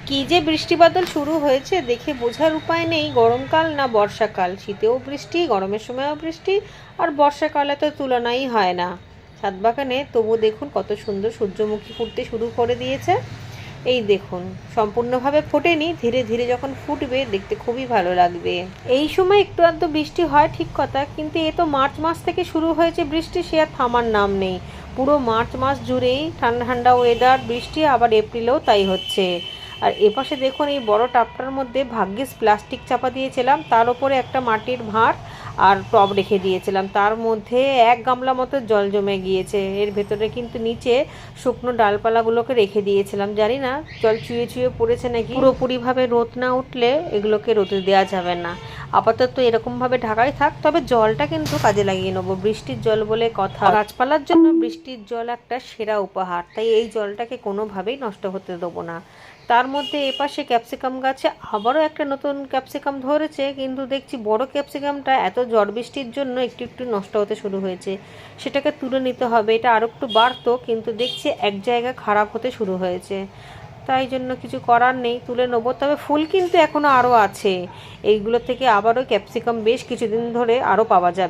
কি যে বৃষ্টি বাদল শুরু হয়েছে দেখে বোঝার উপায় নেই গরমকাল না বর্ষাকাল। শীতেও বৃষ্টি, গরমের সময়ও বৃষ্টি, আর বর্ষাকালে তো তুলনাই হয় না। ছাদ বাগানে তবু দেখুন কত সুন্দর সূর্যমুখী ফুটতে শুরু করে দিয়েছে। এই দেখুন, সম্পূর্ণভাবে ফোটেনি, ধীরে ধীরে যখন ফুটবে দেখতে খুবই ভালো লাগবে। এই সময় একটু আধটু বৃষ্টি হয় ঠিক কথা, কিন্তু এ তো মার্চ মাস থেকে শুরু হয়েছে বৃষ্টি, সে আর থামার নাম নেই। পুরো মার্চ মাস জুড়েই ঠান্ডা ঠান্ডা ওয়েদার, বৃষ্টি, আবার এপ্রিলেও তাই হচ্ছে। আর এপাশে দেখুন এই বড় টাবটার মধ্যে ভাগ্যিস প্লাস্টিক চাপা দিয়েছিলাম, তার উপরে একটা মাটির ভাঁড় আর টব রেখে দিয়েছিলাম, তার মধ্যে 1 গামলা মতো জল জমে গিয়েছে। এর ভেতরে কিন্তু নিচে শুকনো ডালপালাগুলোকে রেখে দিয়েছিলাম, জানি না জল চুয়ে চুয়ে পড়েছে নাকি। পুরোপুরিভাবে রোদ না উঠলে এগুলোকে রোদে দেওয়া যাবে না, আপাতত এরকমভাবে ঢাকাই থাক। তবে জলটা কিন্তু কাজে লাগিয়ে নেবো, বৃষ্টির জল বলে কথা। গাছপালার জন্য বৃষ্টির জল একটা সেরা উপহার, তাই এই জলটাকে কোনোভাবেই নষ্ট হতে দেবো না। তার মধ্যে এপাশে ক্যাপসিকাম গাছে আবারও একটা নতুন ক্যাপসিকাম ধরেছে, কিন্তু দেখছি বড় ক্যাপসিকামটা এত ঝড় বৃষ্টির জন্য একটু একটু নষ্ট হতে শুরু হয়েছে, সেটাকে তুলে নিতে হবে। এটা আরও একটু বাড়তো, কিন্তু দেখছি এক জায়গায় খারাপ হতে শুরু হয়েছে, তাই জন্য কিছু করার নেই, তুলে নেবো। তবে ফুল কিন্তু এখনও আরও আছে, এইগুলো থেকে আবারও ক্যাপসিকাম বেশ কিছুদিন ধরে আরও পাওয়া যাবে।